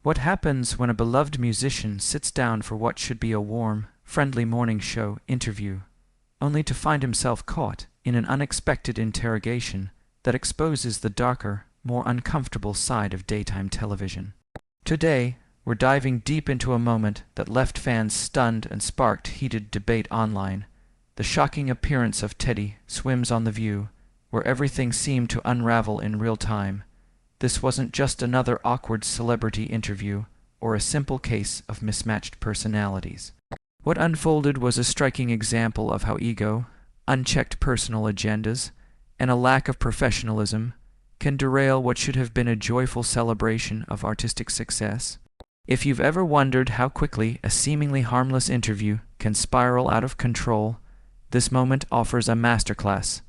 What happens when a beloved musician sits down for what should be a warm, friendly morning show interview, only to find himself caught in an unexpected interrogation that exposes the darker, more uncomfortable side of daytime television? Today, we're diving deep into a moment that left fans stunned and sparked heated debate online. The shocking appearance of Teddy Swims on The View, where everything seemed to unravel in real time. This wasn't just another awkward celebrity interview or a simple case of mismatched personalities. What unfolded was a striking example of how ego, unchecked personal agendas, and a lack of professionalism can derail what should have been a joyful celebration of artistic success. If you've ever wondered how quickly a seemingly harmless interview can spiral out of control, this moment offers a masterclass.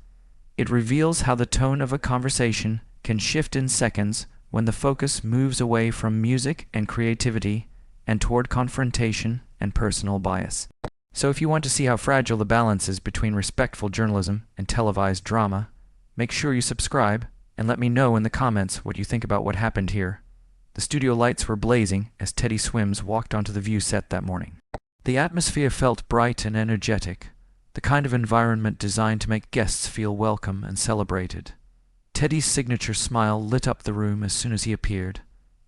It reveals how the tone of a conversation can shift in seconds when the focus moves away from music and creativity and toward confrontation and personal bias. So if you want to see how fragile the balance is between respectful journalism and televised drama, make sure you subscribe and let me know in the comments what you think about what happened here. The studio lights were blazing as Teddy Swims walked onto the View set that morning. The atmosphere felt bright and energetic, the kind of environment designed to make guests feel welcome and celebrated. Teddy's signature smile lit up the room as soon as he appeared,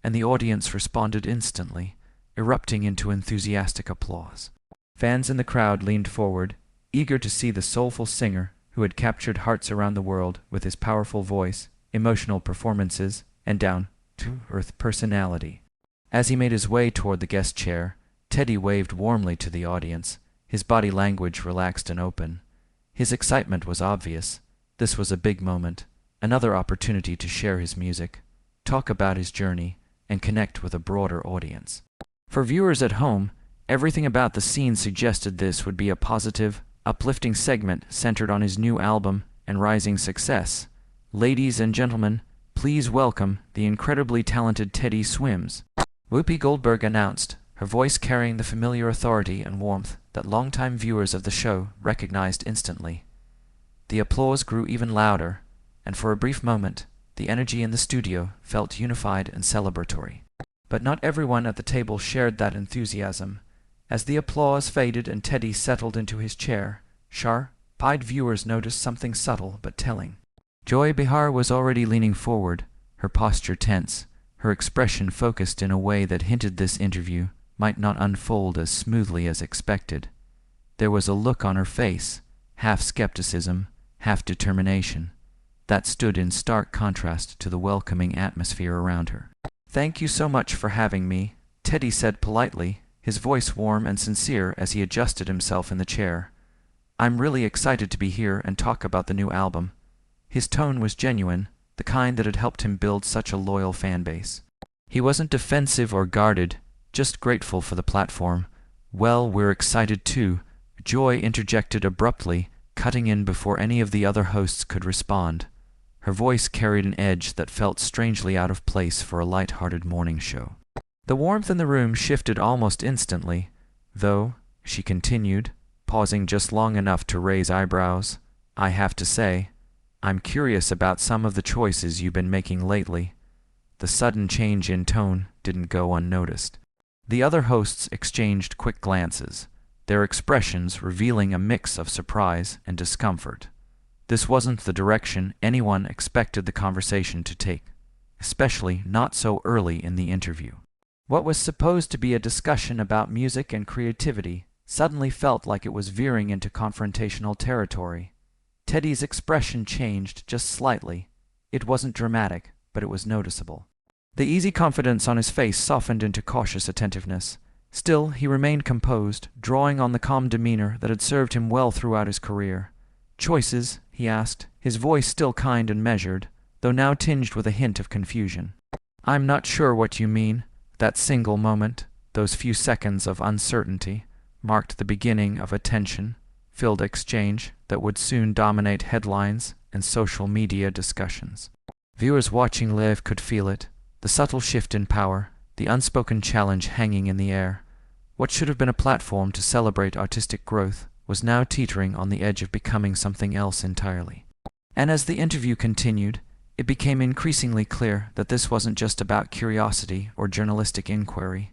and the audience responded instantly, erupting into enthusiastic applause. Fans in the crowd leaned forward, eager to see the soulful singer who had captured hearts around the world with his powerful voice, emotional performances, and down-to-earth personality. As he made his way toward the guest chair, Teddy waved warmly to the audience, his body language relaxed and open. His excitement was obvious. This was a big moment, another opportunity to share his music, talk about his journey, and connect with a broader audience. For viewers at home, everything about the scene suggested this would be a positive, uplifting segment centered on his new album and rising success. Ladies and gentlemen, please welcome the incredibly talented Teddy Swims. Whoopi Goldberg announced, her voice carrying the familiar authority and warmth that longtime viewers of the show recognized instantly. The applause grew even louder, and for a brief moment, the energy in the studio felt unified and celebratory. But not everyone at the table shared that enthusiasm. As the applause faded and Teddy settled into his chair, sharp-eyed viewers noticed something subtle but telling. Joy Behar was already leaning forward, her posture tense, her expression focused in a way that hinted this interview might not unfold as smoothly as expected. There was a look on her face, half skepticism, half determination, that stood in stark contrast to the welcoming atmosphere around her. "Thank you so much for having me," Teddy said politely, his voice warm and sincere as he adjusted himself in the chair. "I'm really excited to be here and talk about the new album." His tone was genuine, the kind that had helped him build such a loyal fan base. He wasn't defensive or guarded, just grateful for the platform. "Well, we're excited too," Joy interjected abruptly, cutting in before any of the other hosts could respond. Her voice carried an edge that felt strangely out of place for a light-hearted morning show. The warmth in the room shifted almost instantly, though, she continued, pausing just long enough to raise eyebrows. "I have to say, I'm curious about some of the choices you've been making lately." The sudden change in tone didn't go unnoticed. The other hosts exchanged quick glances, their expressions revealing a mix of surprise and discomfort. This wasn't the direction anyone expected the conversation to take, especially not so early in the interview. What was supposed to be a discussion about music and creativity suddenly felt like it was veering into confrontational territory. Teddy's expression changed just slightly. It wasn't dramatic, but it was noticeable. The easy confidence on his face softened into cautious attentiveness. Still, he remained composed, drawing on the calm demeanor that had served him well throughout his career. "Choices?" he asked, his voice still kind and measured, though now tinged with a hint of confusion. "I'm not sure what you mean." That single moment, those few seconds of uncertainty, marked the beginning of a tension-filled exchange that would soon dominate headlines and social media discussions. Viewers watching live could feel it, the subtle shift in power, the unspoken challenge hanging in the air. What should have been a platform to celebrate artistic growth was now teetering on the edge of becoming something else entirely. And as the interview continued, It became increasingly clear that this wasn't just about curiosity or journalistic inquiry.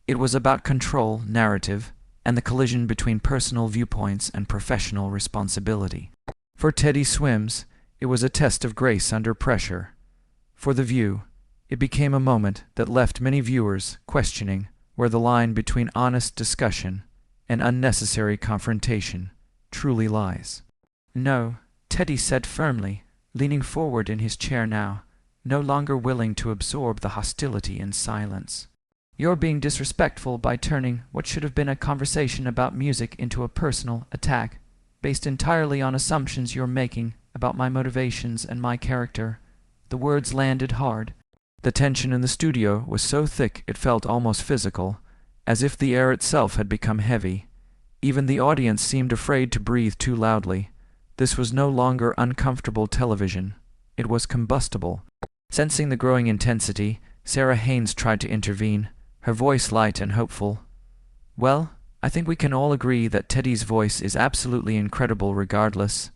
It was about control, narrative, and the collision between personal viewpoints and professional responsibility. For Teddy Swims, it was a test of grace under pressure. For The View, it became a moment that left many viewers questioning where the line between honest discussion and unnecessary confrontation truly lies. "No," Teddy said firmly, leaning forward in his chair now, no longer willing to absorb the hostility in silence. "You're being disrespectful by turning what should have been a conversation about music into a personal attack, based entirely on assumptions you're making about my motivations and my character." The words landed hard. The tension in the studio was so thick it felt almost physical, as if the air itself had become heavy. Even the audience seemed afraid to breathe too loudly. This was no longer uncomfortable television. It was combustible. Sensing the growing intensity, Sarah Haynes tried to intervene, her voice light and hopeful. "Well, I think we can all agree that Teddy's voice is absolutely incredible regardless."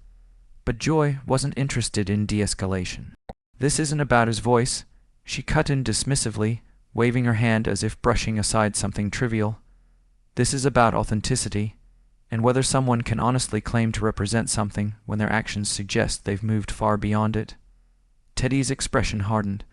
But Joy wasn't interested in de-escalation. "This isn't about his voice," she cut in dismissively, waving her hand as if brushing aside something trivial. "This is about authenticity, and whether someone can honestly claim to represent something when their actions suggest they've moved far beyond it." Teddy's expression hardened.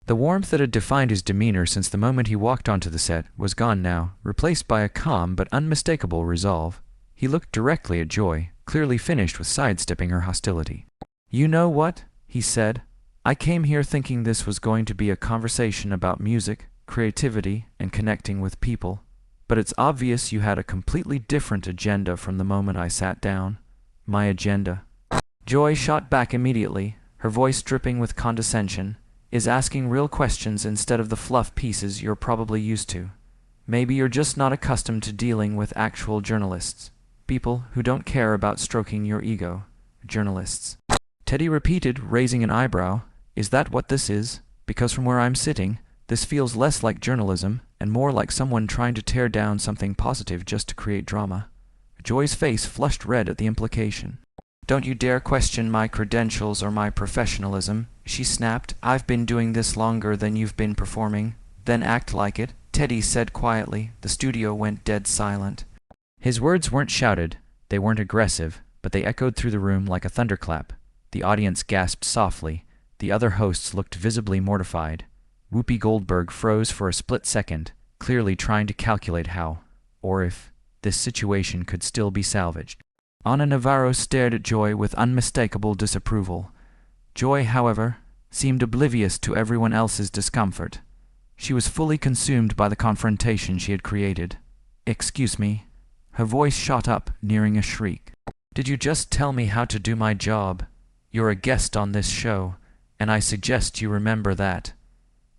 The warmth that had defined his demeanor since the moment he walked onto the set was gone now, replaced by a calm but unmistakable resolve. He looked directly at Joy, clearly finished with sidestepping her hostility. "You know what?" he said. "I came here thinking this was going to be a conversation about music, creativity, and connecting with people. But it's obvious you had a completely different agenda from the moment I sat down." "My agenda?" Joy shot back immediately, her voice dripping with condescension, "is asking real questions instead of the fluff pieces you're probably used to. Maybe you're just not accustomed to dealing with actual journalists. People who don't care about stroking your ego. Journalists." Teddy repeated, raising an eyebrow. "Is that what this is? Because from where I'm sitting, this feels less like journalism and more like someone trying to tear down something positive just to create drama." Joy's face flushed red at the implication. "Don't you dare question my credentials or my professionalism," she snapped. "I've been doing this longer than you've been performing." "Then act like it," Teddy said quietly. The studio went dead silent. His words weren't shouted, they weren't aggressive, but they echoed through the room like a thunderclap. The audience gasped softly. The other hosts looked visibly mortified. Whoopi Goldberg froze for a split second, clearly trying to calculate how, or if, this situation could still be salvaged. Ana Navarro stared at Joy with unmistakable disapproval. Joy, however, seemed oblivious to everyone else's discomfort. She was fully consumed by the confrontation she had created. "Excuse me." Her voice shot up, nearing a shriek. "Did you just tell me how to do my job? You're a guest on this show, and I suggest you remember that.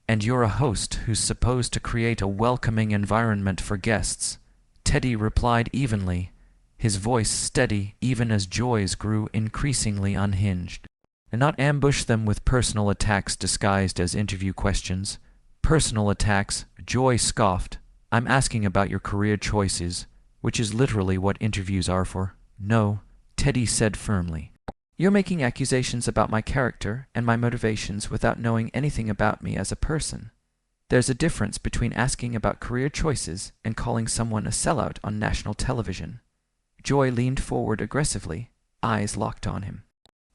And you're a host who's supposed to create a welcoming environment for guests." Teddy replied evenly, his voice steady even as Joy's grew increasingly unhinged. "And not ambush them with personal attacks disguised as interview questions." "Personal attacks," Joy scoffed. "I'm asking about your career choices, which is literally what interviews are for." "No," Teddy said firmly. "You're making accusations about my character and my motivations without knowing anything about me as a person. There's a difference between asking about career choices and calling someone a sellout on national television." Joy leaned forward aggressively, eyes locked on him.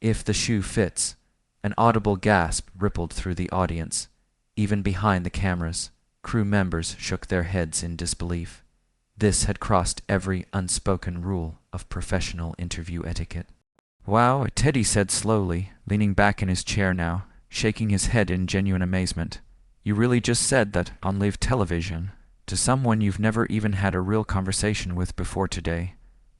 "If the shoe fits." An audible gasp rippled through the audience. Even behind the cameras, crew members shook their heads in disbelief. This had crossed every unspoken rule of professional interview etiquette. "Wow," Teddy said slowly, leaning back in his chair now, shaking his head in genuine amazement. "You really just said that on live television, to someone you've never even had a real conversation with before today."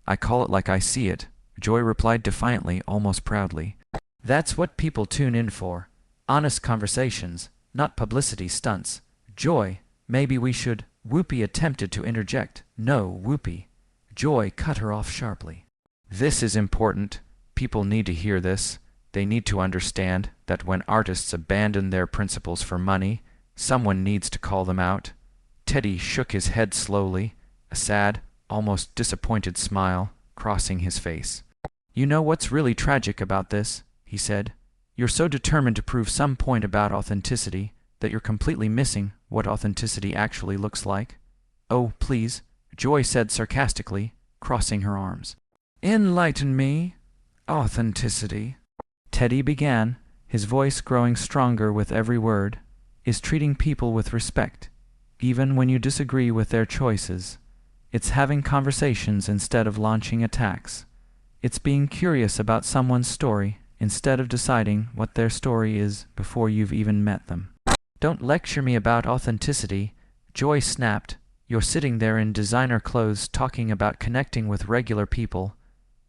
"I call it like I see it," Joy replied defiantly, almost proudly. "That's what people tune in for. Honest conversations, not publicity stunts." "Joy, maybe we should—" Whoopi attempted to interject. "No, Whoopi." Joy cut her off sharply. "This is important. People need to hear this. They need to understand that when artists abandon their principles for money, someone needs to call them out." Teddy shook his head slowly, a sad, almost disappointed smile crossing his face. "You know what's really tragic about this?" he said. You're so determined to prove some point about authenticity that you're completely missing what authenticity actually looks like. Oh, please, Joy said sarcastically, crossing her arms. Enlighten me. Authenticity, Teddy began, his voice growing stronger with every word, is treating people with respect, even when you disagree with their choices. It's having conversations instead of launching attacks. It's being curious about someone's story instead of deciding what their story is before you've even met them. Don't lecture me about authenticity, Joy snapped. You're sitting there in designer clothes talking about connecting with regular people.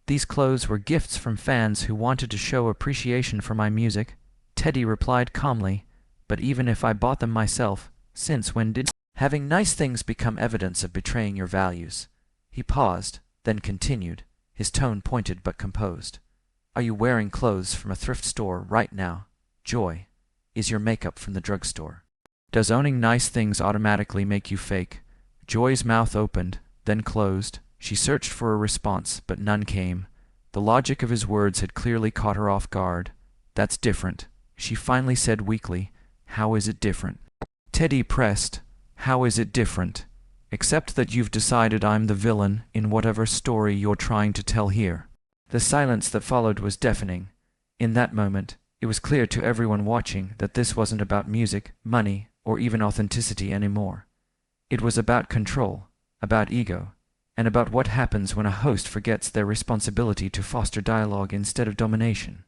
These clothes were gifts from fans who wanted to show appreciation for my music, Teddy replied calmly. But even if I bought them myself, since when did having nice things become evidence of betraying your values? He paused, then continued, his tone pointed but composed. Are you wearing clothes from a thrift store right now? Joy, is your makeup from the drugstore? Does owning nice things automatically make you fake? Joy's mouth opened, then closed. She searched for a response, but none came. The logic of his words had clearly caught her off guard. That's different, she finally said weakly. How is it different? Teddy pressed. How is it different? Except that you've decided I'm the villain in whatever story you're trying to tell here. The silence that followed was deafening. In that moment, it was clear to everyone watching that this wasn't about music, money, or even authenticity anymore. It was about control, about ego, and about what happens when a host forgets their responsibility to foster dialogue instead of domination.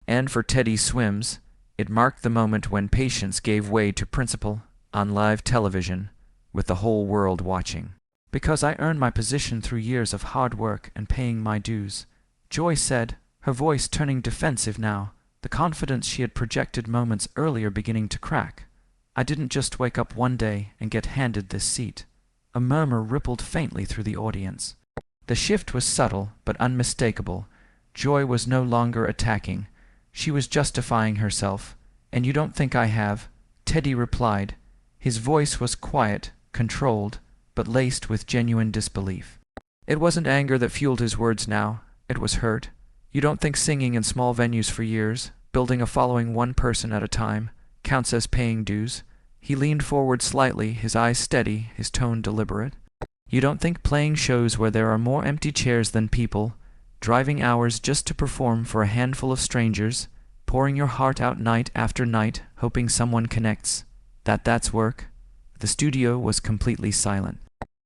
And for Teddy Swims, it marked the moment when patience gave way to principle on live television, with the whole world watching. Because I earned my position through years of hard work and paying my dues, Joy said, her voice turning defensive now, the confidence she had projected moments earlier beginning to crack. I didn't just wake up one day and get handed this seat. A murmur rippled faintly through the audience. The shift was subtle but unmistakable. Joy was no longer attacking. She was justifying herself. And you don't think I have? Teddy replied. His voice was quiet, controlled, but laced with genuine disbelief. It wasn't anger that fueled his words now. It was hurt. You don't think singing in small venues for years, building a following one person at a time, counts as paying dues? He leaned forward slightly, his eyes steady, his tone deliberate. You don't think playing shows where there are more empty chairs than people, driving hours just to perform for a handful of strangers, pouring your heart out night after night, hoping someone connects, that's work? The studio was completely silent.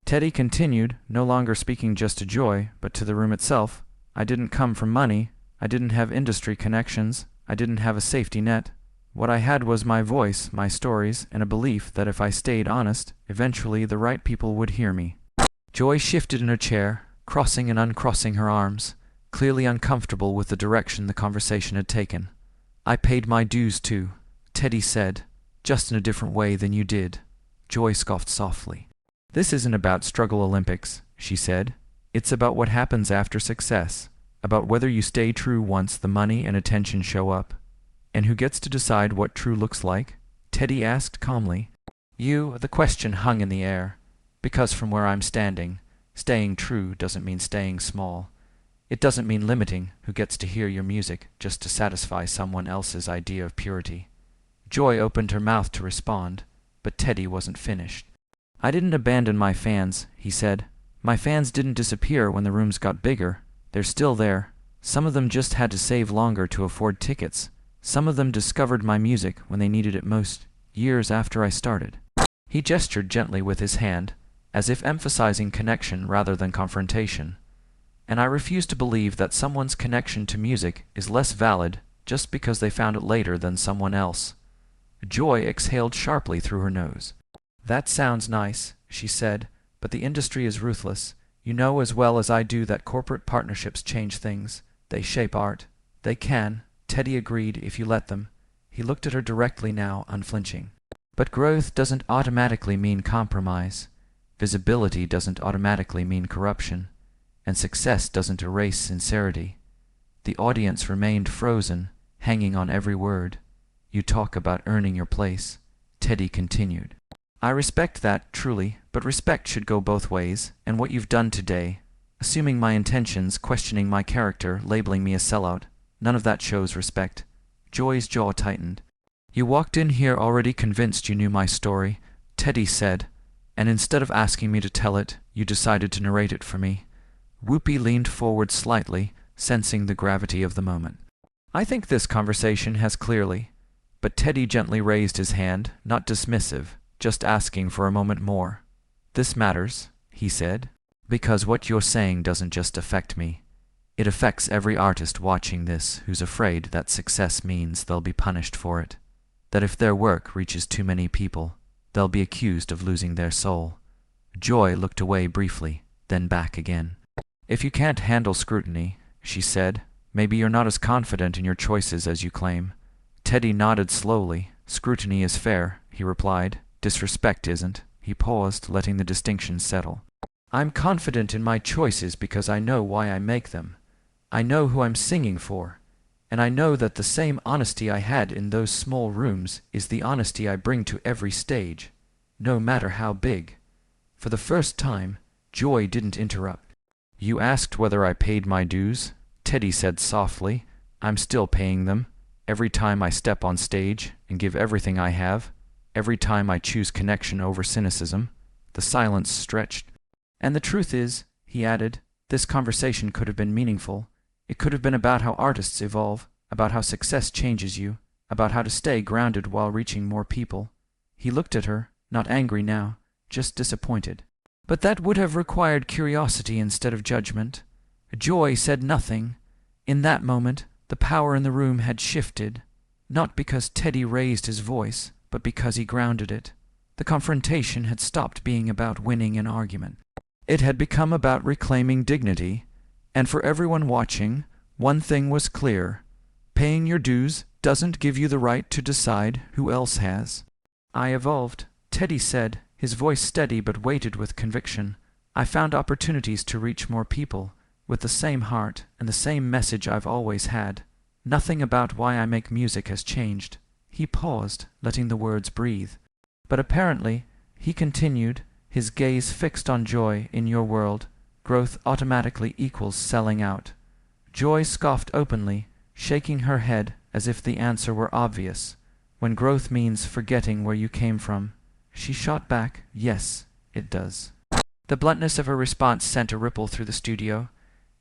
Teddy continued, no longer speaking just to Joy, but to the room itself. I didn't come from money. I didn't have industry connections. I didn't have a safety net. What I had was my voice, my stories, and a belief that if I stayed honest, eventually the right people would hear me. Joy shifted in her chair, crossing and uncrossing her arms, clearly uncomfortable with the direction the conversation had taken. I paid my dues too, Teddy said, just in a different way than you did. Joy scoffed softly. This isn't about Struggle Olympics, she said. It's about what happens after success, about whether you stay true once the money and attention show up. And who gets to decide what true looks like? Teddy asked calmly. You, the question hung in the air, because from where I'm standing, staying true doesn't mean staying small. It doesn't mean limiting who gets to hear your music just to satisfy someone else's idea of purity. Joy opened her mouth to respond, but Teddy wasn't finished. I didn't abandon my fans, he said. My fans didn't disappear when the rooms got bigger. They're still there. Some of them just had to save longer to afford tickets. Some of them discovered my music when they needed it most, years after I started. He gestured gently with his hand, as if emphasizing connection rather than confrontation. And I refuse to believe that someone's connection to music is less valid just because they found it later than someone else. Joy exhaled sharply through her nose. That sounds nice, she said, but the industry is ruthless. You know as well as I do that corporate partnerships change things. They shape art. They can, Teddy agreed, if you let them. He looked at her directly now, unflinching. But growth doesn't automatically mean compromise. Visibility doesn't automatically mean corruption. And success doesn't erase sincerity. The audience remained frozen, hanging on every word. You talk about earning your place, Teddy continued. I respect that, truly, but respect should go both ways, and what you've done today, assuming my intentions, questioning my character, labeling me a sellout, none of that shows respect. Joy's jaw tightened. You walked in here already convinced you knew my story, Teddy said, and instead of asking me to tell it, you decided to narrate it for me. Whoopi leaned forward slightly, sensing the gravity of the moment. I think this conversation has clearly, but Teddy gently raised his hand, not dismissive, just asking for a moment more. This matters, he said, because what you're saying doesn't just affect me. It affects every artist watching this who's afraid that success means they'll be punished for it, that if their work reaches too many people, they'll be accused of losing their soul. Joy looked away briefly, then back again. If you can't handle scrutiny, she said, maybe you're not as confident in your choices as you claim. Teddy nodded slowly. Scrutiny is fair, he replied. Disrespect isn't. He paused, letting the distinction settle. I'm confident in my choices because I know why I make them. I know who I'm singing for. And I know that the same honesty I had in those small rooms is the honesty I bring to every stage, no matter how big. For the first time, Joy didn't interrupt. You asked whether I paid my dues, Teddy said softly. I'm still paying them. Every time I step on stage and give everything I have, every time I choose connection over cynicism. The silence stretched. And the truth is, he added, this conversation could have been meaningful. It could have been about how artists evolve, about how success changes you, about how to stay grounded while reaching more people. He looked at her, not angry now, just disappointed. But that would have required curiosity instead of judgment. Joy said nothing. In that moment, the power in the room had shifted, not because Teddy raised his voice, but because he grounded it. The confrontation had stopped being about winning an argument. It had become about reclaiming dignity, and for everyone watching, one thing was clear. Paying your dues doesn't give you the right to decide who else has. I evolved, Teddy said, his voice steady but weighted with conviction. I found opportunities to reach more people, with the same heart and the same message I've always had. Nothing about why I make music has changed. He paused, letting the words breathe. But apparently, he continued, his gaze fixed on Joy. In your world, growth automatically equals selling out. Joy scoffed openly, shaking her head as if the answer were obvious. When growth means forgetting where you came from. She shot back, yes, it does. The bluntness of her response sent a ripple through the studio.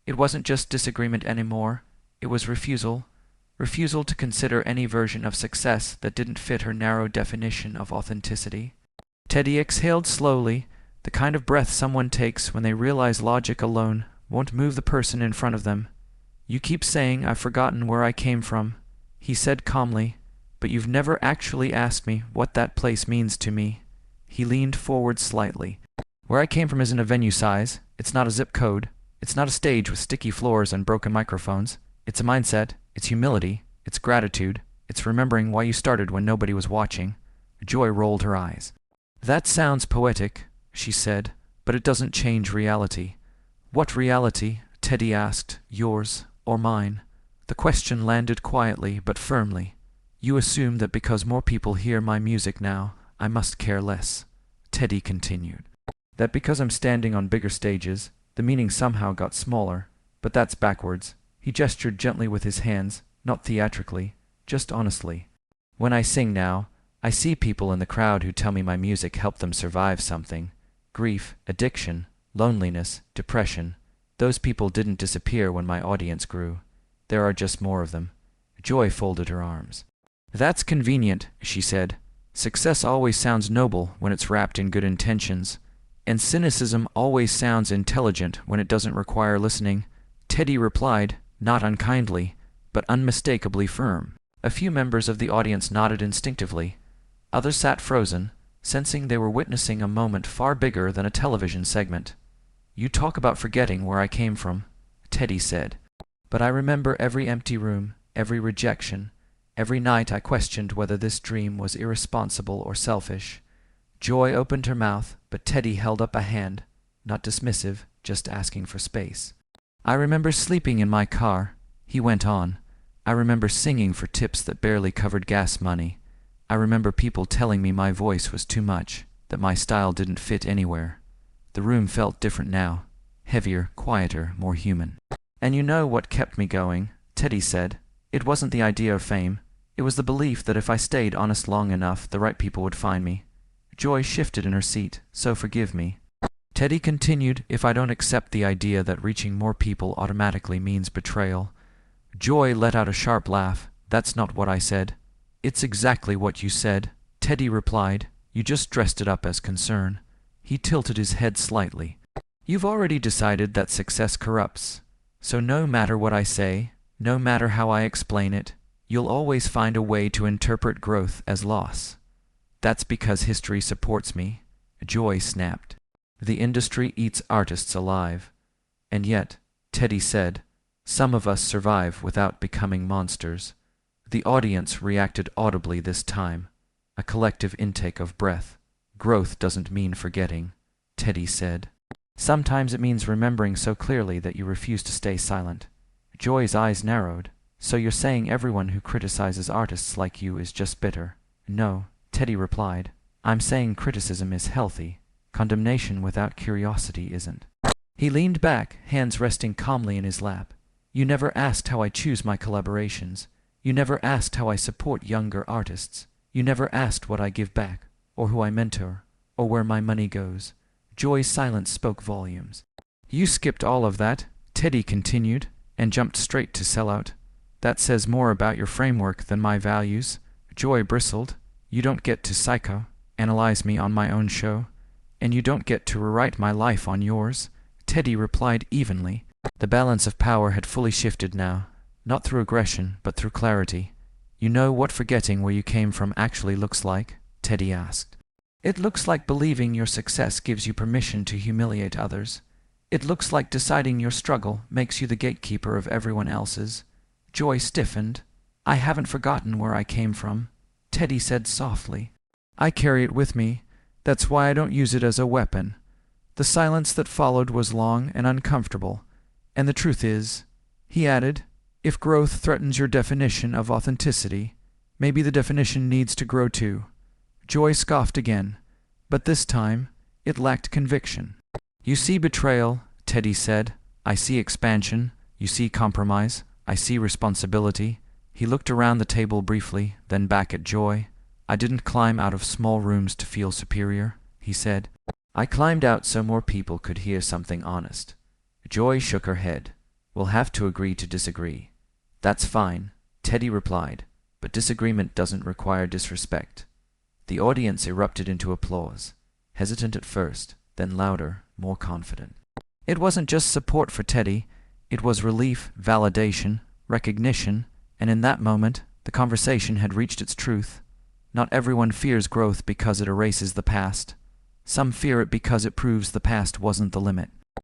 It wasn't just disagreement anymore. It was refusal. Refusal to consider any version of success that didn't fit her narrow definition of authenticity. Teddy exhaled slowly, the kind of breath someone takes when they realize logic alone won't move the person in front of them. You keep saying I've forgotten where I came from, he said calmly, but you've never actually asked me what that place means to me. He leaned forward slightly. Where I came from isn't a venue size. It's not a zip code. It's not a stage with sticky floors and broken microphones. It's a mindset. It's humility. It's gratitude. It's remembering why you started when nobody was watching. Joy rolled her eyes. That sounds poetic, she said, but it doesn't change reality. What reality? Teddy asked. Yours or mine? The question landed quietly but firmly. You assume that because more people hear my music now, I must care less. Teddy continued. That because I'm standing on bigger stages, the meaning somehow got smaller, but that's backwards. He gestured gently with his hands, not theatrically, just honestly. When I sing now, I see people in the crowd who tell me my music helped them survive something. Grief, addiction, loneliness, depression. Those people didn't disappear when my audience grew. There are just more of them. Joy folded her arms. That's convenient, she said. Success always sounds noble when it's wrapped in good intentions, and cynicism always sounds intelligent when it doesn't require listening. Teddy replied, not unkindly, but unmistakably firm. A few members of the audience nodded instinctively. Others sat frozen, sensing they were witnessing a moment far bigger than a television segment. You talk about forgetting where I came from, Teddy said. But I remember every empty room, every rejection, every night I questioned whether this dream was irresponsible or selfish. Joy opened her mouth, but Teddy held up a hand, not dismissive, just asking for space. I remember sleeping in my car, he went on. I remember singing for tips that barely covered gas money. I remember people telling me my voice was too much, that my style didn't fit anywhere. The room felt different now, heavier, quieter, more human. And you know what kept me going, Teddy said. It wasn't the idea of fame. It was the belief that if I stayed honest long enough, the right people would find me. Joy shifted in her seat. So forgive me. Teddy continued, if I don't accept the idea that reaching more people automatically means betrayal. Joy let out a sharp laugh. That's not what I said. It's exactly what you said, Teddy replied. You just dressed it up as concern. He tilted his head slightly. You've already decided that success corrupts. So no matter what I say, no matter how I explain it, you'll always find a way to interpret growth as loss. That's because history supports me, Joy snapped. The industry eats artists alive. And yet, Teddy said, some of us survive without becoming monsters. The audience reacted audibly this time, a collective intake of breath. Growth doesn't mean forgetting, Teddy said. Sometimes it means remembering so clearly that you refuse to stay silent. Joy's eyes narrowed. So you're saying everyone who criticizes artists like you is just bitter? No, Teddy replied. I'm saying criticism is healthy. Condemnation without curiosity isn't. He leaned back, hands resting calmly in his lap. You never asked how I choose my collaborations. You never asked how I support younger artists. You never asked what I give back, or who I mentor, or where my money goes. Joy's silence spoke volumes. You skipped all of that, Teddy continued, and jumped straight to sellout. That says more about your framework than my values. Joy bristled. You don't get to psycho-analyze me on my own show, and you don't get to rewrite my life on yours. Teddy replied evenly. The balance of power had fully shifted now, not through aggression, but through clarity. You know what forgetting where you came from actually looks like? Teddy asked. It looks like believing your success gives you permission to humiliate others. It looks like deciding your struggle makes you the gatekeeper of everyone else's. Joy stiffened. I haven't forgotten where I came from, Teddy said softly. I carry it with me. That's why I don't use it as a weapon. The silence that followed was long and uncomfortable. And the truth is, he added, if growth threatens your definition of authenticity, maybe the definition needs to grow too. Joy scoffed again, but this time it lacked conviction. You see betrayal, Teddy said. I see expansion. You see compromise. I see responsibility. He looked around the table briefly, then back at Joy. I didn't climb out of small rooms to feel superior, he said. I climbed out so more people could hear something honest. Joy shook her head. We'll have to agree to disagree. That's fine, Teddy replied, but disagreement doesn't require disrespect. The audience erupted into applause, hesitant at first, then louder, more confident. It wasn't just support for Teddy, it was relief, validation, recognition, and in that moment, the conversation had reached its truth. Not everyone fears growth because it erases the past. Some fear it because it proves the past wasn't the limit.